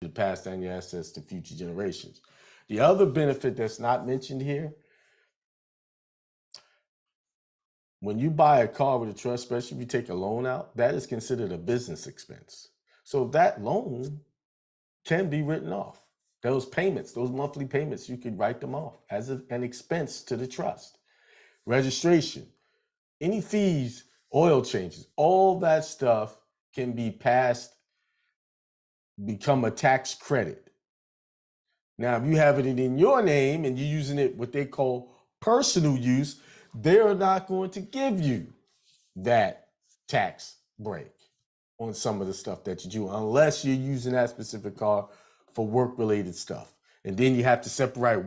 to pass down your assets to future generations. The other benefit that's not mentioned here, when you buy a car with a trust, especially if you take a loan out, that is considered a business expense. So that loan can be written off. Those payments, those monthly payments, you could write them off as an expense to the trust. Registration, any fees, oil changes, all that stuff can be passed, become a tax credit. Now, if you have it in your name and you're using it what they call personal use, they're not going to give you that tax break on some of the stuff that you do unless you're using that specific car for work-related stuff. And then you have to separate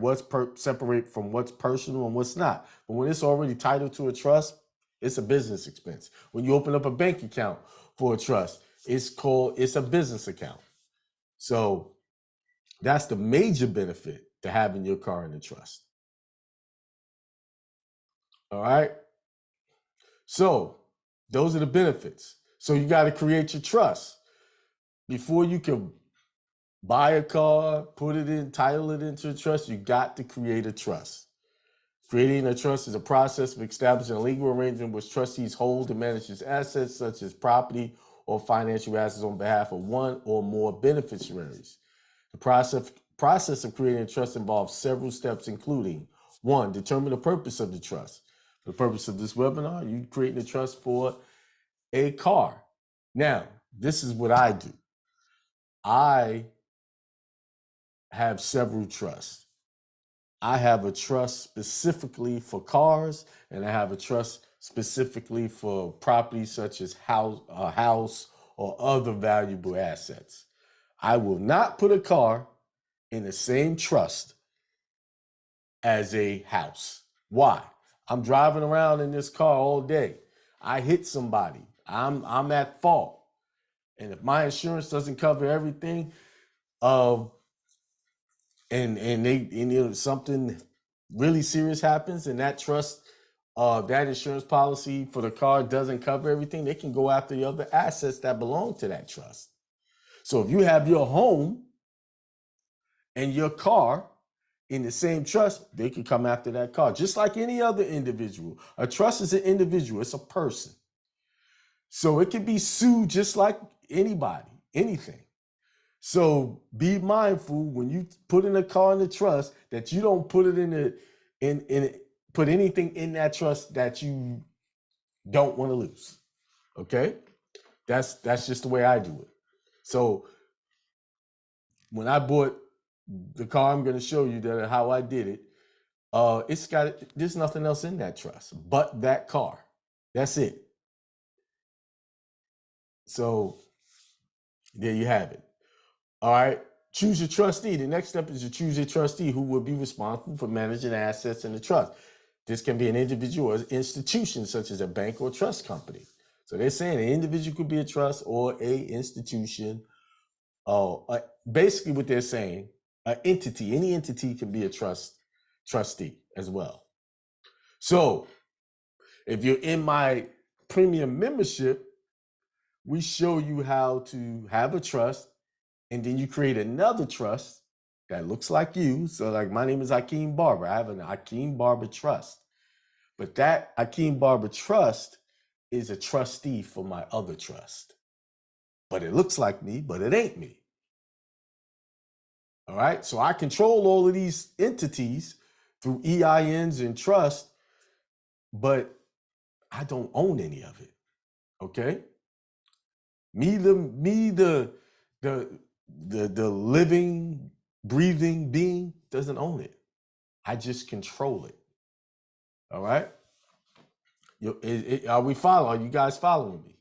separate from what's personal and what's not. But when it's already titled to a trust, it's a business expense. When you open up a bank account for a trust, it's a business account. So that's the major benefit to having your car in a trust. All right. So those are the benefits. So you got to create your trust before you can buy a car, put it in, title it into a trust. You got to create a trust. Creating a trust is a process of establishing a legal arrangement which trustees hold and manage assets such as property or financial assets on behalf of one or more beneficiaries. The process of creating a trust involves several steps, including one, determine the purpose of the trust. For the purpose of this webinar, you create a trust for a car. Now, this is what I do. I have several trusts. I have a trust specifically for cars, and I have a trust specifically for property such as a house or other valuable assets. I will not put a car in the same trust as a house. Why? I'm driving around in this car all day. I hit somebody. I'm at fault. And if my insurance doesn't cover everything, and something really serious happens and that trust that insurance policy for the car doesn't cover everything, they can go after the other assets that belong to that trust. So if you have your home and your car in the same trust, they can come after that car just like any other individual. A trust is an individual, it's a person. So it can be sued just like anybody, anything. So be mindful when you put in a car in the trust that you don't put it put anything in that trust that you don't want to lose. Okay? That's just the way I do it. So when I bought the car, I'm going to show you that how I did it. There's nothing else in that trust but that car. That's it. So there you have it. All right. Choose your trustee. The next step is to choose a trustee who will be responsible for managing assets in the trust. This can be an individual or institution such as a bank or trust company. So they're saying an individual could be a trust or a institution. Basically what they're saying, an entity, any entity can be a trustee as well. So if you're in my premium membership, we show you how to have a trust, and then you create another trust that looks like you. So like my name is Hakeem Barber. I have an Hakeem Barber trust. But that Hakeem Barber trust is a trustee for my other trust. But it looks like me, but it ain't me. All right. So I control all of these entities through EINs and trust, but I don't own any of it. Okay. The living, breathing being doesn't own it. I just control it. All right. Are we following? Are you guys following me?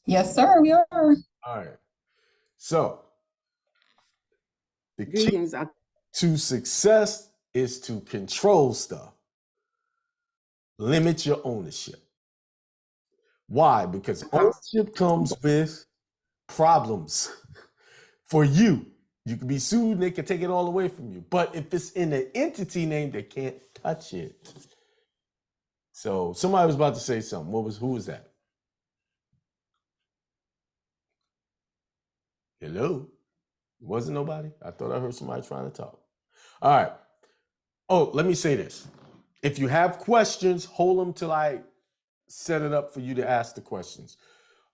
Yes, sir, we are. All right. So the key to success is to control stuff. Limit your ownership. Why? Because ownership comes with problems for you. You can be sued and they can take it all away from you. But if it's in an entity name, they can't touch it. So somebody was about to say something. Who was that? Hello? Wasn't nobody? I thought I heard somebody trying to talk. All right. Oh, let me say this. If you have questions, hold them till I set it up for you to ask the questions.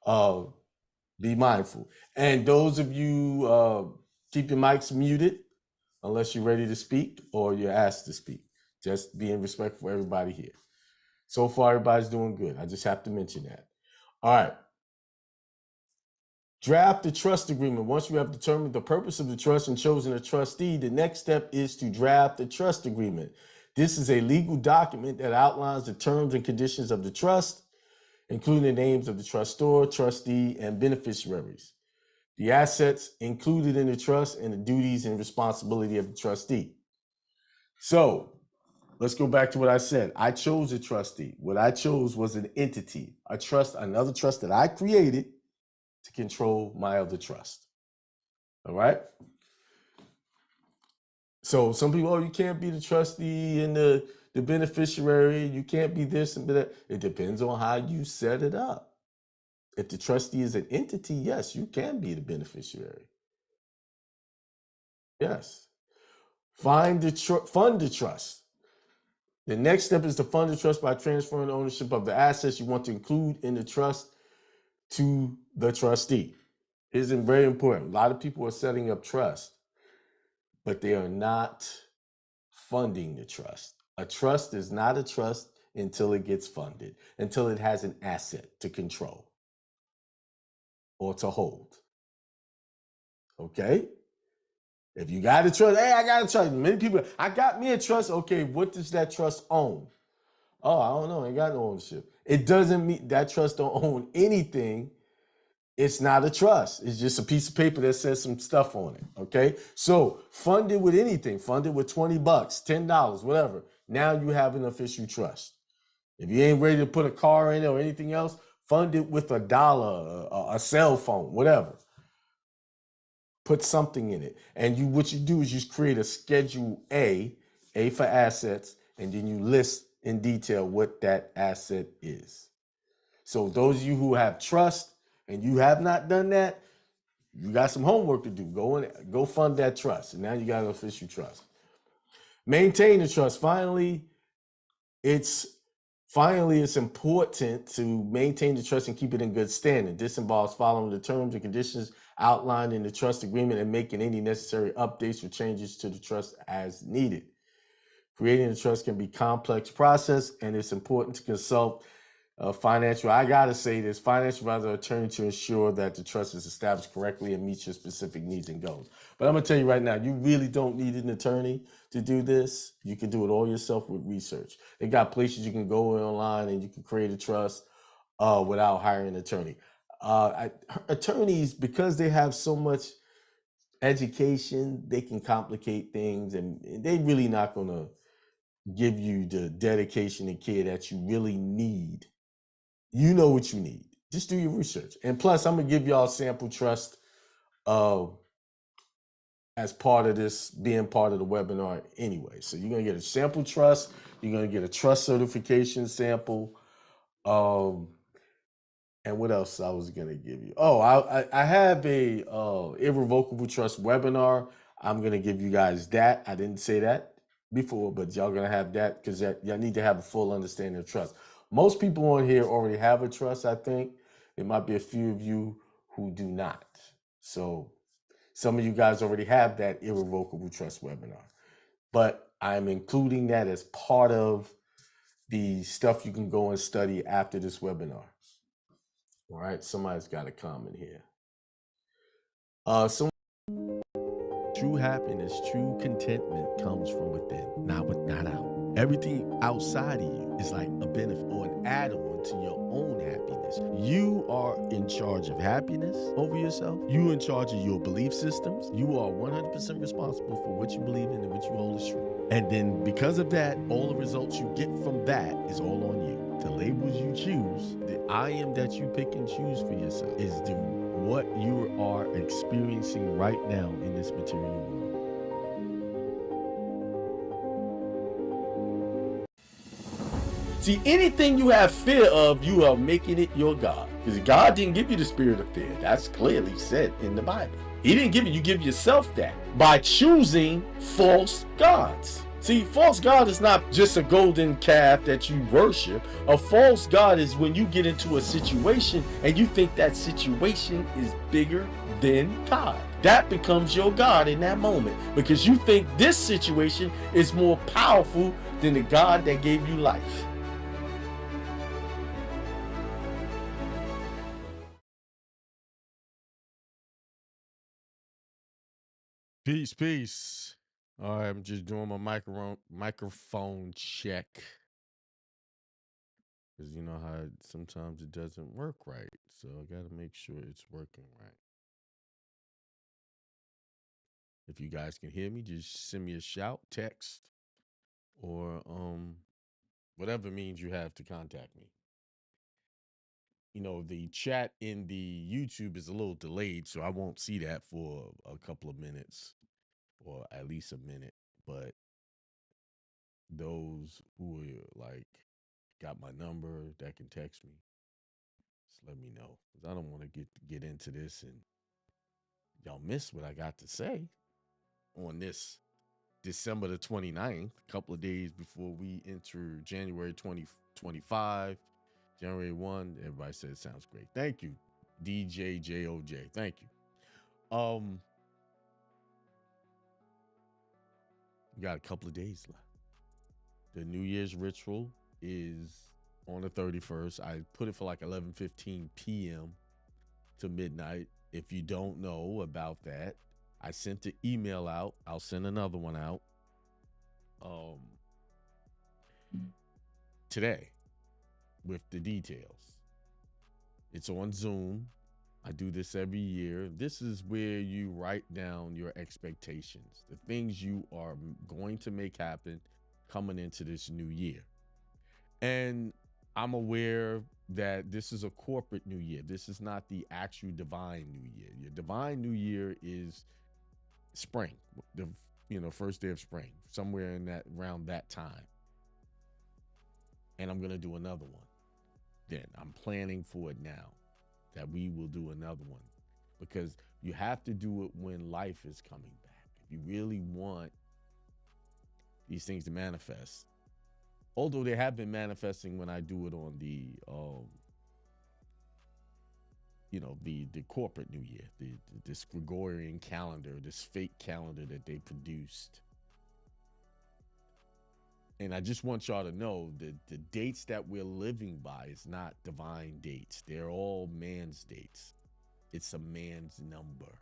Be mindful. And those of you, keep your mics muted unless you're ready to speak or you're asked to speak. Just being respectful for everybody here. So far, everybody's doing good. I just have to mention that. All right. Draft the trust agreement. Once you have determined the purpose of the trust and chosen a trustee, the next step is to draft the trust agreement. This is a legal document that outlines the terms and conditions of the trust, including the names of the trustor, trustee, and beneficiaries, the assets included in the trust, and the duties and responsibility of the trustee. So let's go back to what I said. I chose a trustee. What I chose was an entity, a trust, another trust that I created to control my other trust. All right. So some people, oh, you can't be the trustee and the beneficiary. You can't be this and that. It depends on how you set it up. If the trustee is an entity, yes, you can be the beneficiary. Yes. Fund the trust. The next step is to fund the trust by transferring ownership of the assets you want to include in the trust to the trustee. Isn't very important. A lot of people are setting up trust, but they are not funding the trust. A trust is not a trust until it gets funded, until it has an asset to control or to hold. Okay? If you got a trust, hey, I got a trust. Many people, I got me a trust. Okay, what does that trust own? Oh, I don't know. I ain't got no ownership. It doesn't mean that trust don't own anything. It's not a trust. It's just a piece of paper that says some stuff on it. Okay. So fund it with anything. Fund it with $20, $10, whatever. Now you have an official trust. If you ain't ready to put a car in it or anything else, fund it with $1, a cell phone, whatever. Put something in it. And what you do is you create a Schedule A for assets, and then you list in detail what that asset is. So those of you who have trust and you have not done that, you got some homework to do. Go fund that trust. And now you got an official trust. Maintain the trust. Finally, it's important to maintain the trust and keep it in good standing. This involves following the terms and conditions outlined in the trust agreement and making any necessary updates or changes to the trust as needed. Creating a trust can be a complex process, and it's important to consult financial advisor or attorney to ensure that the trust is established correctly and meets your specific needs and goals. But I'm gonna tell you right now, you really don't need an attorney to do this. You can do it all yourself with research. They got places you can go online and you can create a trust without hiring an attorney. Attorneys, because they have so much education, they can complicate things, and they really not gonna give you the dedication and care that you really need. You know what you need. Just do your research. And plus, I'm gonna give y'all a sample trust as part of this, being part of the webinar anyway. So you're gonna get a sample trust, you're gonna get a trust certification sample. And what else I was gonna give you? Oh, I have a irrevocable trust webinar. I'm gonna give you guys that. I didn't say that before, but y'all gonna have that because y'all need to have a full understanding of trust. Most people on here already have a trust, I think. There might be a few of you who do not. So some of you guys already have that irrevocable trust webinar. But I'm including that as part of the stuff you can go and study after this webinar. All right, somebody's got a comment here. True happiness, true contentment comes from within, not out. Everything outside of you is like a benefit or an add-on to your own happiness. You are in charge of happiness over yourself. You're in charge of your belief systems. You are 100% responsible for what you believe in and what you hold as true. And then because of that, all the results you get from that is all on you. The labels you choose, the I am that you pick and choose for yourself is what you are experiencing right now in this material world. See, anything you have fear of, you are making it your God. Because God didn't give you the spirit of fear. That's clearly said in the Bible. He didn't give it. You give yourself that by choosing false gods. See, false god is not just a golden calf that you worship. A false god is when you get into a situation and you think that situation is bigger than God. That becomes your God in that moment because you think this situation is more powerful than the God that gave you life. Peace. All right, I'm just doing my microphone check. Because you know how sometimes it doesn't work right. So I got to make sure it's working right. If you guys can hear me, just send me a shout, text, or whatever means you have to contact me. You know, the chat in the YouTube is a little delayed, so I won't see that for a couple of minutes or at least a minute. But those who are like got my number that can text me, just let me know. Because I don't want to get into this and y'all miss what I got to say on this December the 29th, a couple of days before we enter January 2025, January 1. Everybody said it sounds great. Thank you, DJ JOJ. Thank you. We got a couple of days left. The New Year's ritual is on the 31st. I put it for like 11:15 p.m. to midnight. If you don't know about that, I sent the email out. I'll send another one out today with the details. It's on Zoom. I do this every year. This is where you write down your expectations, the things you are going to make happen coming into this new year. And I'm aware that this is a corporate new year. This is not the actual divine new year. Your divine new year is spring, the first day of spring, somewhere in that around that time. And I'm going to do another one. Then I'm planning for it now that we will do another one because you have to do it when life is coming back. If you really want these things to manifest, although they have been manifesting when I do it on the the corporate new year, this Gregorian calendar, this fake calendar that they produced. And I just want y'all to know that the dates that we're living by is not divine dates. They're all man's dates. It's a man's number.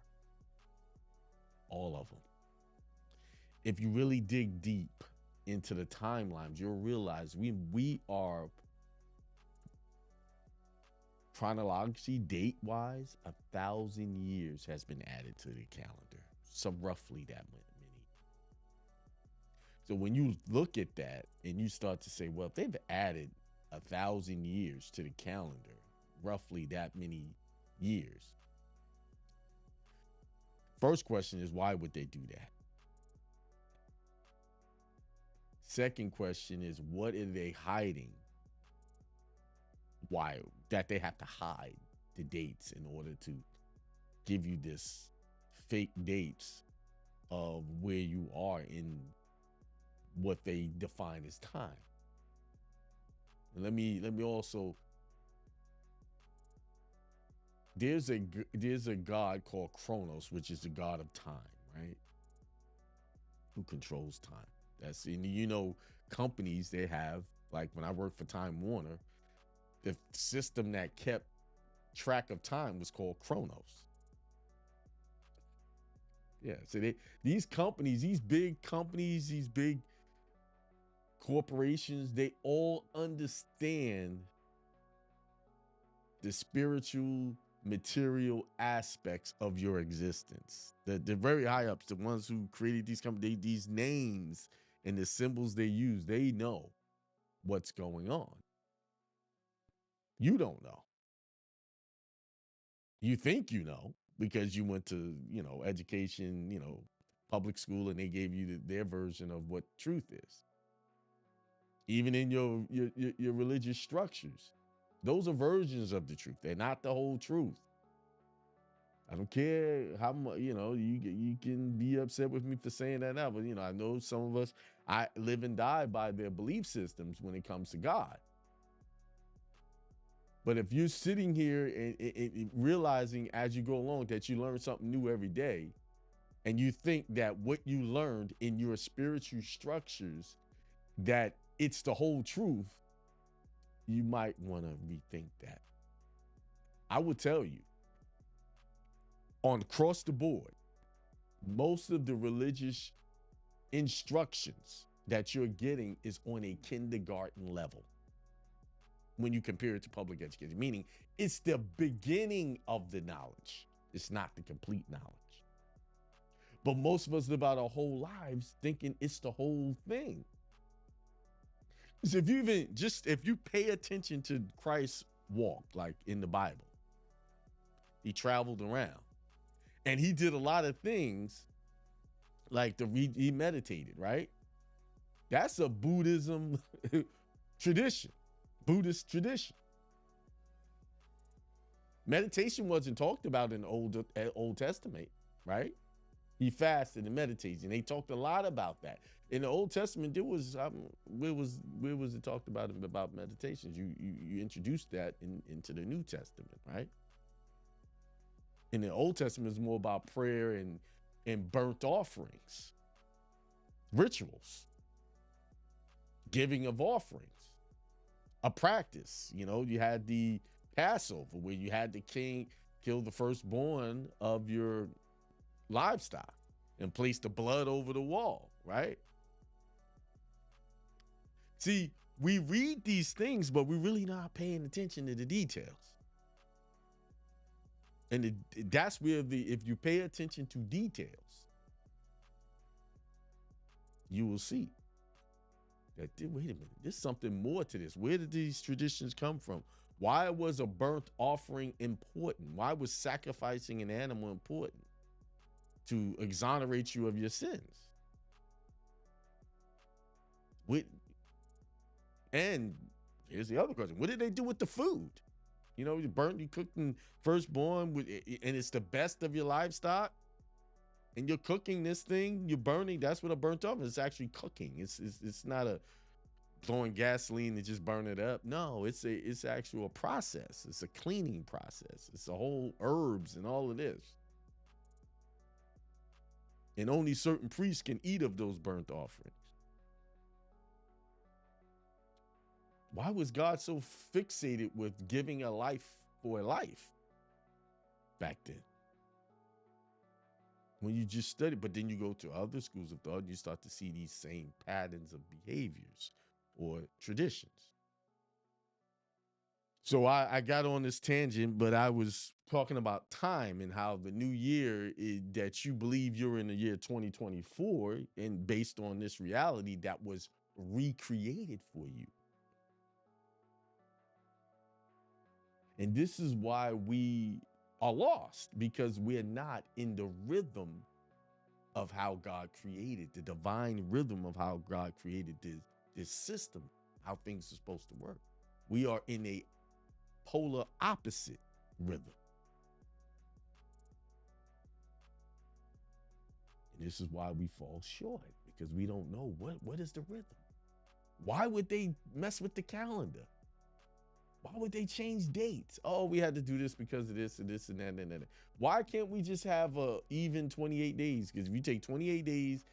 All of them. If you really dig deep into the timelines, you'll realize we are chronologically, date-wise, 1,000 years has been added to the calendar. So roughly that many. So when you look at that and you start to say, well, if they've added 1,000 years to the calendar, roughly that many years. First question is, why would they do that? Second question is, what are they hiding? Why that they have to hide the dates in order to give you this fake dates of where you are in what they define as time. And let me also, there's a god called Kronos, which is the god of time, right? Who controls time. That's in companies they have, like when I worked for Time Warner, the system that kept track of time was called Kronos. Yeah, so these companies, these big companies, these big corporations, they all understand the spiritual, material aspects of your existence. The very high ups, the ones who created these companies, these names and the symbols they use, they know what's going on. You don't know. You think you know because you went to, education, public school, and they gave you their version of what truth is. Even in your religious structures, Those are versions of the truth. They're not the whole truth. I don't care how much, you can be upset with me for saying that now, but I know some of us, I live and die by their belief systems when it comes to God. But if you're sitting here and realizing as you go along that you learn something new every day, and you think that what you learned in your spiritual structures, that it's the whole truth, you might want to rethink that. I would tell you, on across the board, most of the religious instructions that you're getting is on a kindergarten level when you compare it to public education, meaning it's the beginning of the knowledge. It's not the complete knowledge. But most of us live out our whole lives thinking it's the whole thing. So if you pay attention to Christ's walk, like in the Bible, he traveled around and he did a lot of things like he meditated, right? That's a Buddhism tradition, Buddhist tradition. Meditation wasn't talked about in the Old Testament, right? He fasted and meditated, and they talked a lot about that. In the Old Testament, there was where was it talked about meditations? You introduced that into the New Testament, right? In the Old Testament, it's more about prayer and burnt offerings, rituals, giving of offerings, a practice. You had the Passover where you had the king kill the firstborn of your livestock and place the blood over the wall, right? See, we read these things, but we're really not paying attention to the details. And that's where if you pay attention to details, you will see that, wait a minute, there's something more to this. Where did these traditions come from? Why was a burnt offering important? Why was sacrificing an animal important? To exonerate you of your sins. And here's the other question. What did they do with the food? You cooking firstborn and it's the best of your livestock. And you're cooking this thing, you're burning. That's what a burnt off is. It's actually cooking. It's not a throwing gasoline and just burn it up. No, it's actual a process. It's a cleaning process. It's a whole herbs and all of this. And only certain priests can eat of those burnt offerings. Why was God so fixated with giving a life for a life back then? When you just study, but then you go to other schools of thought, and you start to see these same patterns of behaviors or traditions. So I got on this tangent, but I was talking about time and how the new year that you believe you're in the year 2024, and based on this reality that was recreated for you. And this is why we are lost, because we're not in the rhythm of how God created, the divine rhythm of how God created this system, how things are supposed to work. We are in a polar opposite rhythm. And this is why we fall short, because we don't know what is the rhythm. Why would they mess with the calendar? Why would they change dates? Oh, we had to do this because of this and this and that and that. Why can't we just have a even 28 days? Because if you take 28 days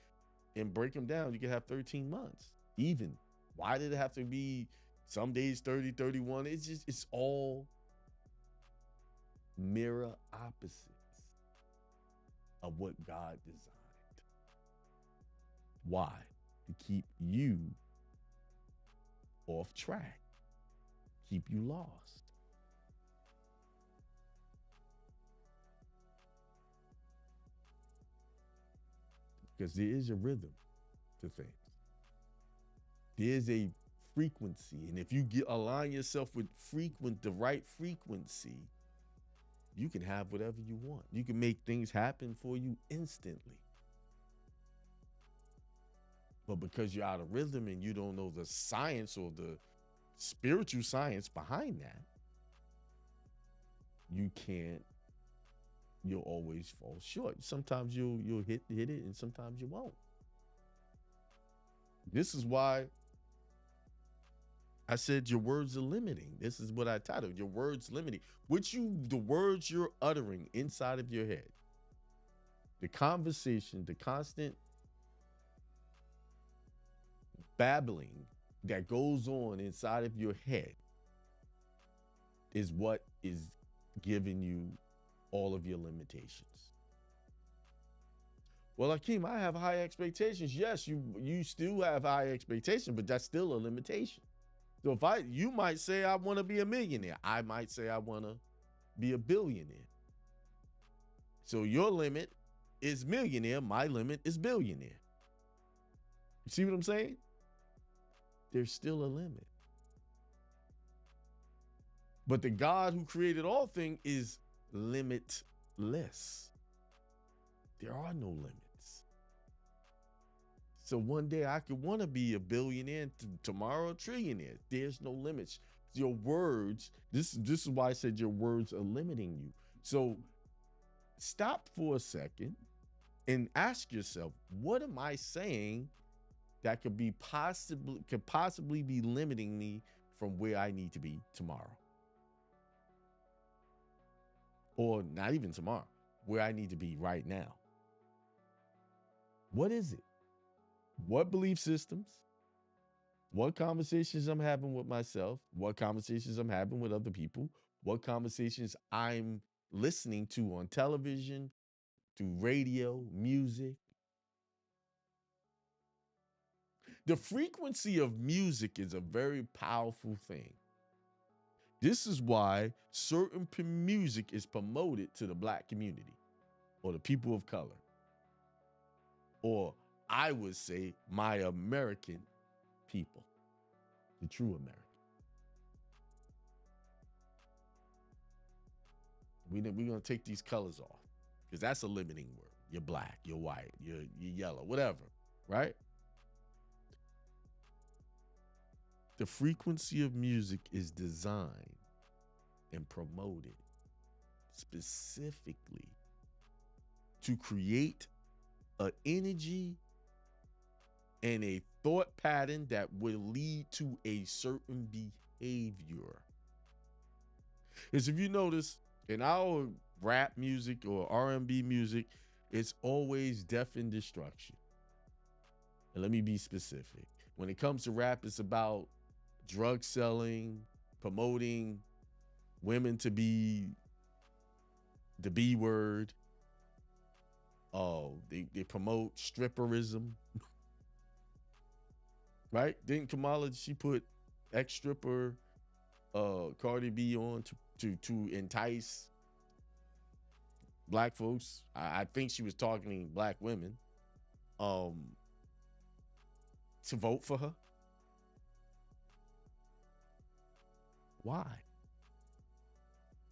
and break them down, you can have 13 months even. Why did it have to be some days 30, 31? It's all mirror opposites of what God designed. Why? To keep you off track, keep you lost. Because there is a rhythm to things. There's a frequency. And if you align yourself with the right frequency, you can have whatever you want. You can make things happen for you instantly. But because you're out of rhythm and you don't know the science or the spiritual science behind that, you can't, you'll always fall short. Sometimes you'll hit it and sometimes you won't. This is why I said your words are limiting. This is what I titled, your words limiting. The words you're uttering inside of your head, the conversation, the constant babbling that goes on inside of your head is what is giving you all of your limitations. Well, Akeem, I have high expectations. Yes, you still have high expectations, but that's still a limitation. So you might say I want to be a millionaire. I might say I want to be a billionaire. So your limit is millionaire. My limit is billionaire. You see what I'm saying? There's still a limit. But the God who created all things is limitless. There are no limits. So one day I could want to be a billionaire, tomorrow a trillionaire. There's no limits. Your words, this is why I said your words are limiting you. So stop for a second and ask yourself, what am I saying that could possibly be limiting me from where I need to be tomorrow? Or not even tomorrow, where I need to be right now. What is it? What belief systems? What conversations I'm having with myself? What conversations I'm having with other people? What conversations I'm listening to on television, through radio, music? The frequency of music is a very powerful thing. This is why certain music is promoted to the Black community or the people of color, or I would say my American people, the true American. We're going to take these colors off because that's a limiting word. You're Black, you're white, you're yellow, whatever, right? The frequency of music is designed and promoted specifically to create an energy and a thought pattern that will lead to a certain behavior. Because if you notice, in our rap music or R&B music, it's always death and destruction. And let me be specific. When it comes to rap, it's about drug selling, promoting women to be the B word. Oh, they promote stripperism. Right? Didn't Kamala, she put ex-stripper Cardi B on to entice Black folks. I think she was targeting Black women to vote for her. Why?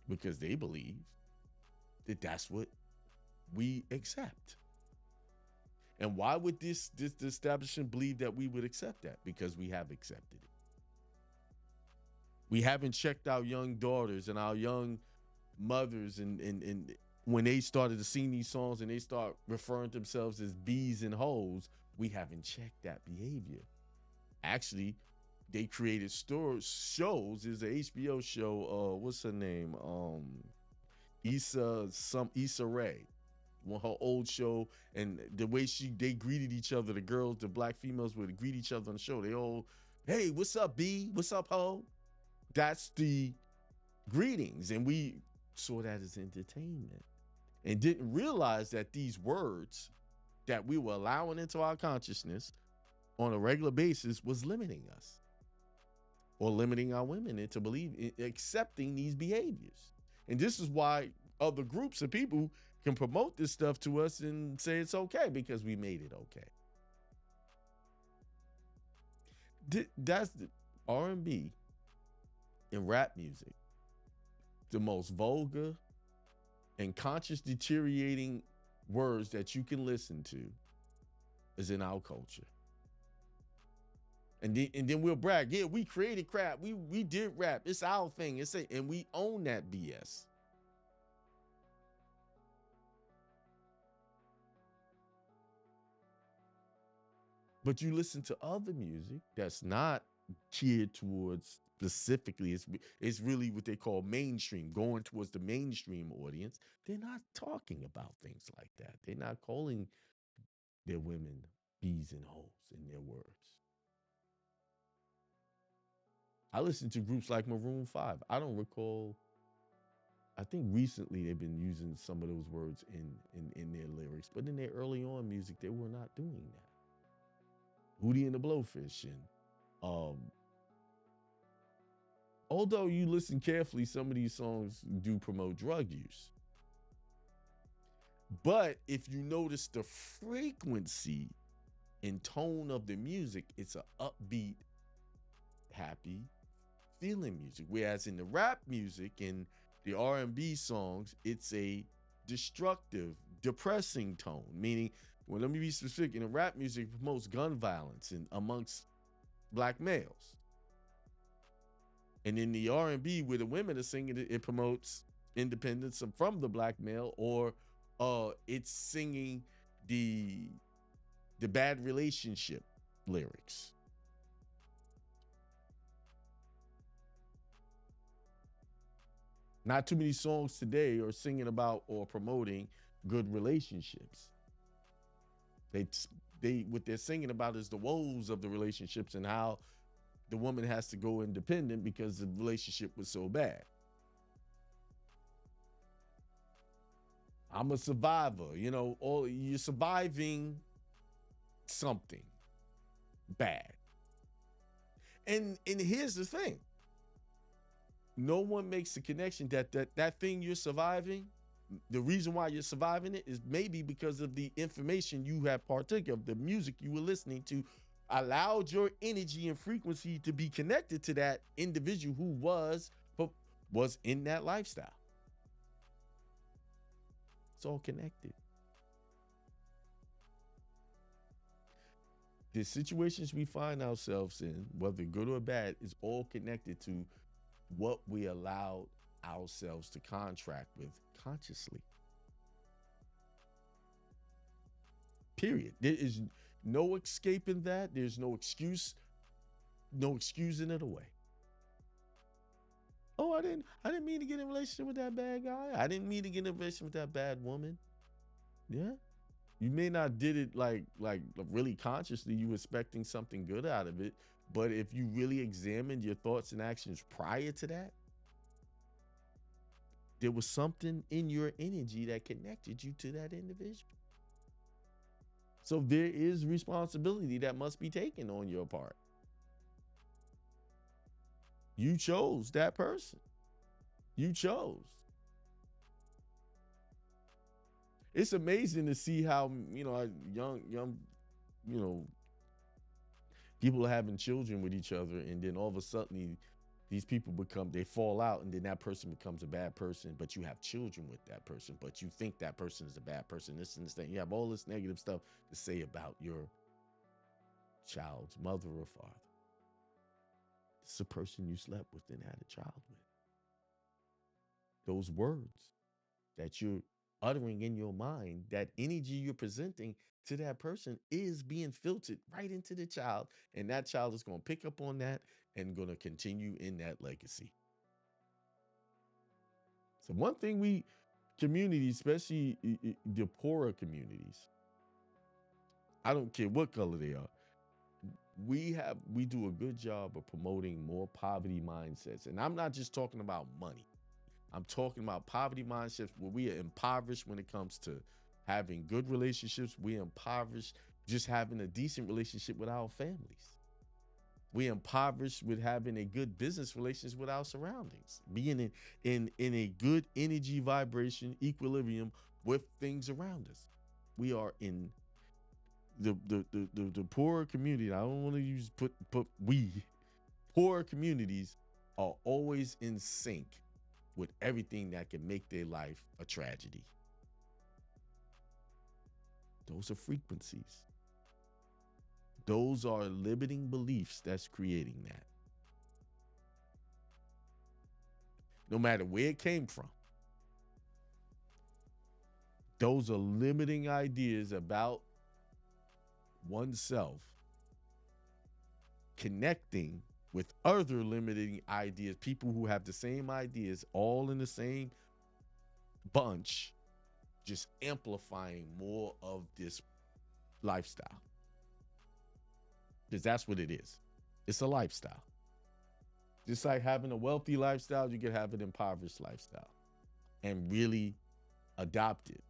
Because they believe that that's what we accept. And why would this establishment believe that we would accept that? Because we have accepted it. We haven't checked our young daughters and our young mothers and when they started to sing these songs and they start referring to themselves as bees and hoes, we haven't checked that behavior. Actually, they created shows. There's an HBO show, what's her name? Issa Rae. Her old show, and the way they greeted each other, the girls, the Black females would greet each other on the show. They all, hey, what's up, B? What's up, ho? That's the greetings. And we saw that as entertainment and didn't realize that these words that we were allowing into our consciousness on a regular basis was limiting us or limiting our women into accepting these behaviors. And this is why other groups of people can promote this stuff to us and say it's okay because we made it okay. That's the R&B and rap music. The most vulgar and conscious deteriorating words that you can listen to is in our culture. And then we'll brag, yeah, we created crap. We did rap. It's our thing. And we own that BS. But you listen to other music that's not geared towards specifically, it's really what they call mainstream, going towards the mainstream audience. They're not talking about things like that. They're not calling their women bees and hoes in their words. I listen to groups like Maroon 5. I don't recall. I think recently they've been using some of those words in their lyrics, but in their early on music, they were not doing that. Hootie and the Blowfish, and although you listen carefully, some of these songs do promote drug use. But if you notice the frequency and tone of the music, it's an upbeat, happy feeling music. Whereas in the rap music and the R&B songs, it's a destructive, depressing tone. Meaning, well, let me be specific. In the rap music, it promotes gun violence amongst black males. And in the R&B, where the women are singing it, it promotes independence from the black male, or it's singing the bad relationship lyrics. Not too many songs today are singing about or promoting good relationships. They what they're singing about is the woes of the relationships and how the woman has to go independent because the relationship was so bad. I'm a survivor, you're surviving something bad. And here's the thing. No one makes the connection that thing you're surviving, the reason why you're surviving it is maybe because of the information you have partook of, the music you were listening to allowed your energy and frequency to be connected to that individual who was in that lifestyle. It's all connected. The situations we find ourselves in, whether good or bad, is all connected to what we allowed ourselves to contract with consciously. Period. There is no escaping that. There's no excusing it away. Oh, I didn't mean to get in a relationship with that bad guy. I didn't mean to get in a relationship with that bad woman. Yeah. You may not did it like really consciously. You were expecting something good out of it. But if you really examined your thoughts and actions prior to that, there was something in your energy that connected you to that individual. So there is responsibility that must be taken on your part. You chose that person. You chose. It's amazing to see how, young, people are having children with each other, and then all of a sudden these people they fall out, and then that person becomes a bad person, but you have children with that person, but you think that person is a bad person, this and this thing. You have all this negative stuff to say about your child's mother or father. It's the person you slept with and had a child with. Those words that you're uttering in your mind, that energy you're presenting to that person is being filtered right into the child. And that child is going to pick up on that and going to continue in that legacy. So one thing communities, especially the poorer communities, I don't care what color they are, we do a good job of promoting more poverty mindsets. And I'm not just talking about money. I'm talking about poverty mindsets where we are impoverished when it comes to having good relationships. We're impoverished just having a decent relationship with our families. We're impoverished with having a good business relations with our surroundings, being in a good energy vibration equilibrium with things around us. We are in the poorer community. I don't want to use poorer communities are always in sync with everything that can make their life a tragedy. Those are frequencies. Those are limiting beliefs that's creating that. No matter where it came from. Those are limiting ideas about oneself connecting with other limiting ideas, people who have the same ideas, all in the same bunch, just amplifying more of this lifestyle. Because that's what it is. It's a lifestyle. Just like having a wealthy lifestyle, you can have an impoverished lifestyle and really adopt it.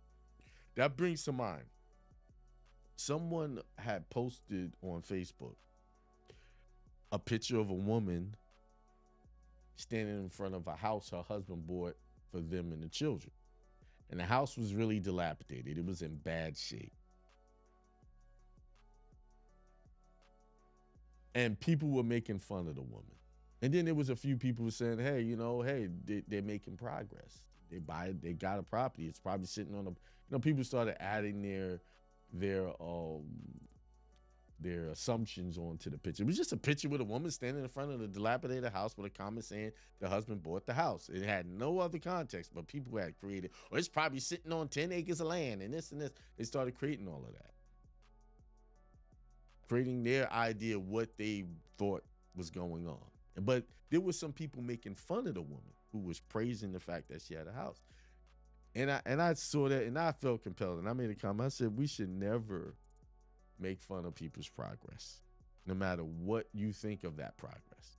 That brings to mind, someone had posted on Facebook a picture of a woman standing in front of a house her husband bought for them and the children. And the house was really dilapidated. It was in bad shape. And people were making fun of the woman. And then there was a few people saying, hey, you know, hey, they're making progress. They got a property. It's probably sitting on a, you know, people started adding their assumptions onto the picture. It was just a picture with a woman standing in front of the dilapidated house with a comment saying the husband bought the house. It had no other context, but people had created, or it's probably sitting on 10 acres of land and this and this. They started creating all of that. Creating their idea of what they thought was going on. But there were some people making fun of the woman who was praising the fact that she had a house. And I saw that and I felt compelled. And I made a comment. I said, we should never make fun of people's progress, no matter what you think of that progress.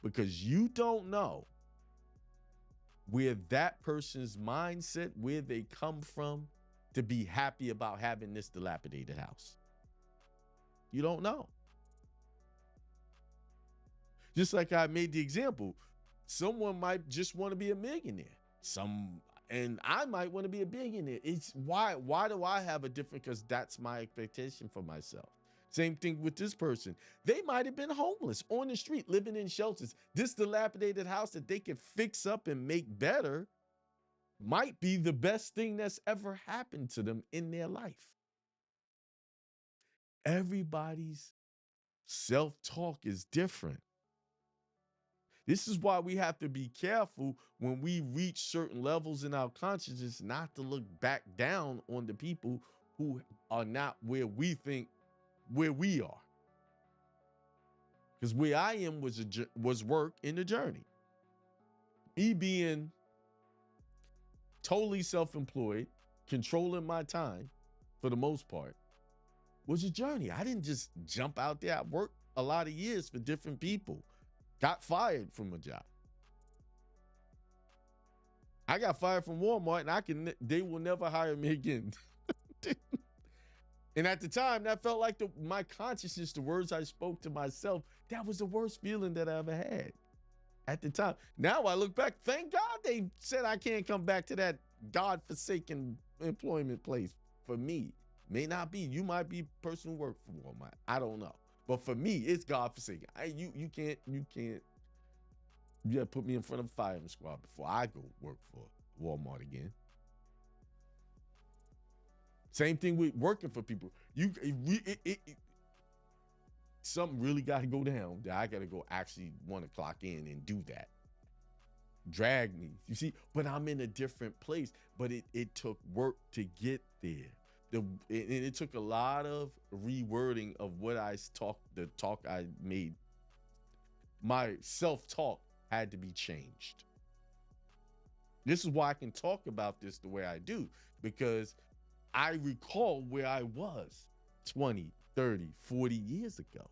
Because you don't know where that person's mindset, where they come from to be happy about having this dilapidated house. You don't know. Just like I made the example, someone might just want to be a millionaire. And I might want to be a billionaire. It's why do I have a different? Because that's my expectation for myself. Same thing with this person. They might have been homeless on the street, living in shelters. This dilapidated house that they could fix up and make better might be the best thing that's ever happened to them in their life. Everybody's self-talk is different. This is why we have to be careful when we reach certain levels in our consciousness, not to look back down on the people who are not where we think where we are. Because where I am was work in the journey. Me being totally self-employed, controlling my time for the most part, was a journey. I didn't just jump out there. I worked a lot of years for different people. Got fired from a job. I got fired from Walmart and they will never hire me again. And at the time, that felt like my consciousness, the words I spoke to myself, that was the worst feeling that I ever had at the time. Now I look back, thank God they said I can't come back to that God-forsaken employment place for me. May not be. You might be a person who worked for Walmart. I don't know. But for me, it's God-forsaken. You can't. You gotta put me in front of a firing squad before I go work for Walmart again. Same thing with working for people. Something really got to go down that I got to go actually want to clock in and do that. Drag me. You see, but I'm in a different place. But it took work to get there. It took a lot of rewording of what the talk I made. My self-talk had to be changed. This is why I can talk about this the way I do, because I recall where I was 20, 30, 40 years ago.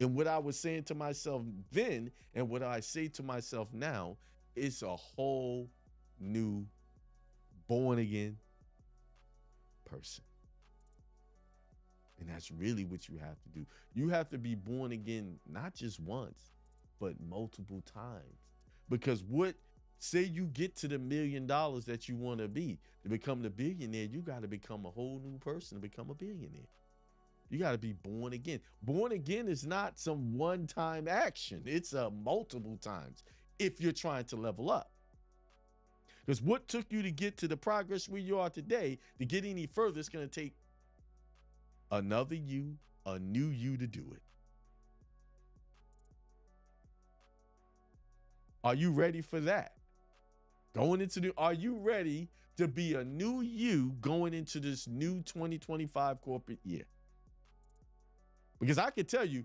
And what I was saying to myself then and what I say to myself now is a whole new born again person. And that's really what you have to do. You have to be born again, not just once, but multiple times. Because say you get to the $1 million that you want to be, to become the billionaire, you got to become a whole new person to become a billionaire. You got to be born again. Born again is not some one-time action. It's multiple times if you're trying to level up. Because what took you to get to the progress where you are today, to get any further, it's going to take another you, a new you to do it. Are you ready for that? Are you ready to be a new you going into this new 2025 corporate year? Because I can tell you,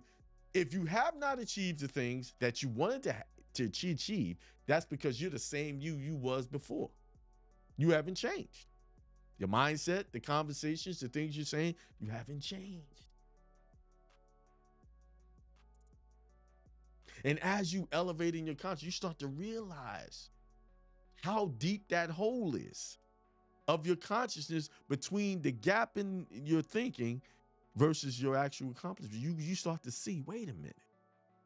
If you have not achieved the things that you wanted to achieve, that's because you're the same you was before. You haven't changed. Your mindset, the conversations, the things you're saying, you haven't changed. And as you elevate in your consciousness, you start to realize how deep that hole is of your consciousness between the gap in your thinking versus your actual accomplishment. You start to see, wait a minute,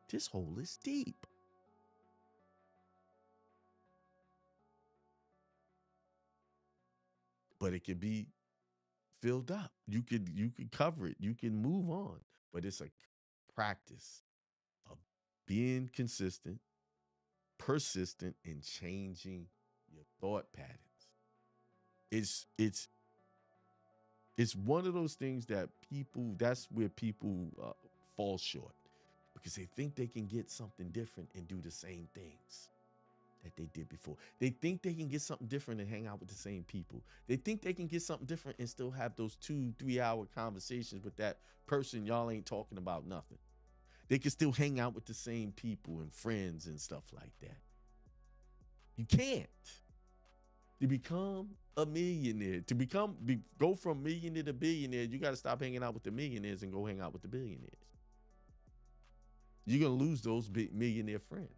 this hole is deep. But it can be filled up. You could cover it. You can move on. But it's a practice of being consistent, persistent, and changing your thought patterns. It's one of those things that that's where people fall short, because they think they can get something different and do the same things that they did before. They think they can get something different and hang out with the same people. They think they can get something different and still have those 2-3 hour conversations with that person y'all ain't talking about nothing. They can still hang out with the same people and friends and stuff like that. You can't. To become a millionaire, go from millionaire to billionaire, you got to stop hanging out with the millionaires and go hang out with the billionaires. You're going to lose those millionaire friends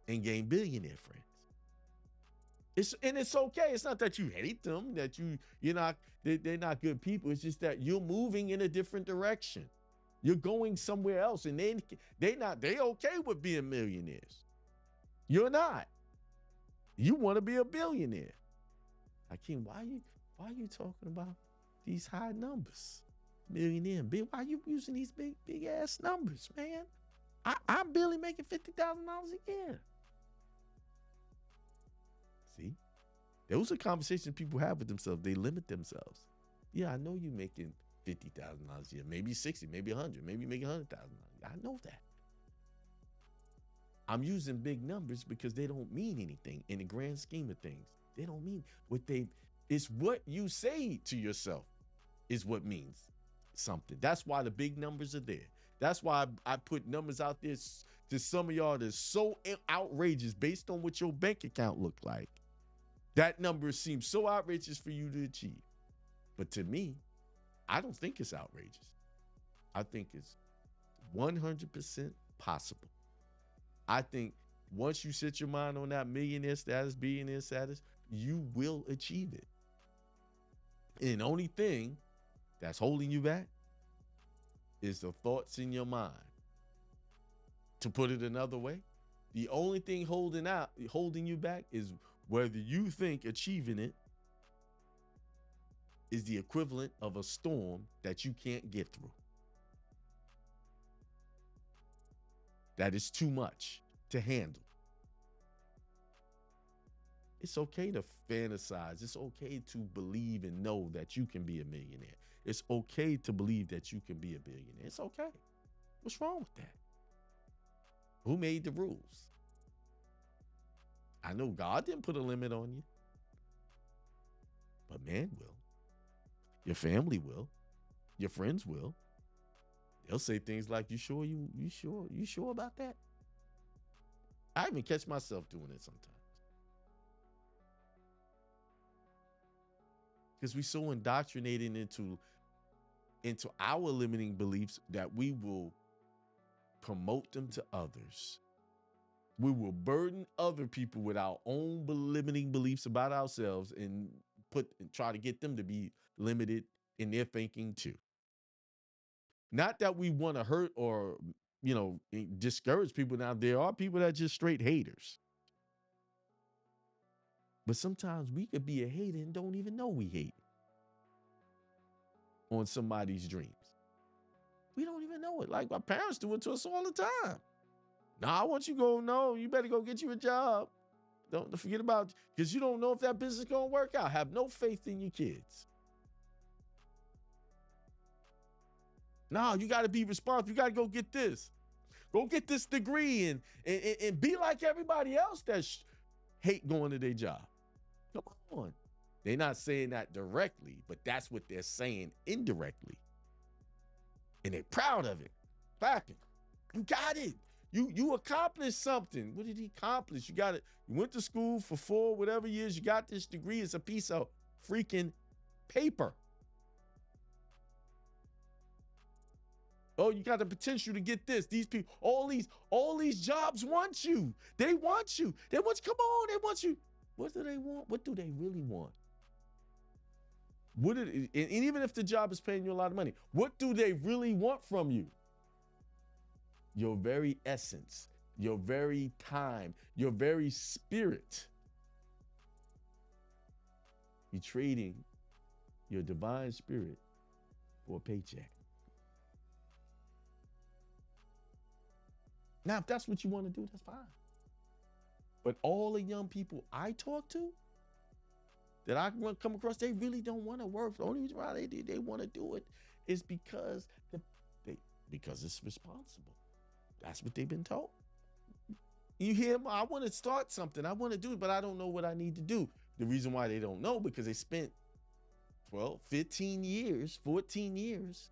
and gain billionaire friends. It's okay. It's not that you hate them, that they're not good people. It's just that you're moving in a different direction. You're going somewhere else, and they okay with being millionaires. You're not. You want to be a billionaire. Hakeem, why are you talking about these high numbers? Millionaire, why are you using these big ass numbers, man? I'm barely making $50,000 a year. See, those are conversations people have with themselves. They limit themselves. Yeah, I know you making $50,000 a year, maybe 60, maybe 100, maybe you make $100,000. I know that. I'm using big numbers because they don't mean anything in the grand scheme of things. They don't mean it's what you say to yourself is what means something. That's why the big numbers are there. That's why I put numbers out there to some of y'all that's so outrageous based on what your bank account looked like. That number seems so outrageous for you to achieve. But to me, I don't think it's outrageous. I think it's 100% possible. I think once you set your mind on that millionaire status, billionaire status, you will achieve it. And the only thing that's holding you back is the thoughts in your mind. To put it another way, the only thing holding you back is whether you think achieving it is the equivalent of a storm that you can't get through. That is too much to handle. It's okay to fantasize. It's okay to believe and know that you can be a millionaire. It's okay to believe that you can be a billionaire. It's okay. What's wrong with that? Who made the rules? I know God didn't put a limit on you, but man will. Your family will. Your friends will. They'll say things like, you sure about that? I even catch myself doing it sometimes. Because we're so indoctrinated into our limiting beliefs that we will promote them to others. We will burden other people with our own limiting beliefs about ourselves and try to get them to be limited in their thinking too. Not that we want to hurt or, discourage people. Now, there are people that are just straight haters. But sometimes we could be a hater and don't even know we hate on somebody's dreams. We don't even know it. Like my parents do it to us all the time. Nah, once you go, no, you better go get you a job. Don't forget about, because you don't know if that business is going to work out. Have no faith in your kids. No, you got to be responsible. You got to go get this. Go get this degree and be like everybody else that hate going to their job. Come on. They're not saying that directly, but that's what they're saying indirectly. And they're proud of it. Clapping. You got it. You accomplished something. What did he accomplish? You got it. You went to school for 4 whatever years. You got this degree. It's a piece of freaking paper. Oh, you got the potential to get this. These people, all these jobs want you. They want you. They want you. Come on, they want you. What do they want? What do they really want? And even if the job is paying you a lot of money, what do they really want from you? Your very essence, your very time, your very spirit. You're trading your divine spirit for a paycheck. Now, if that's what you want to do, that's fine. But all the young people I talk to that I come across, they really don't want to work. The only reason why they want to do it is because it's responsible. That's what they've been told. You hear them, I want to start something. I want to do it, but I don't know what I need to do. The reason why they don't know, because they spent 12, 15 years, 14 years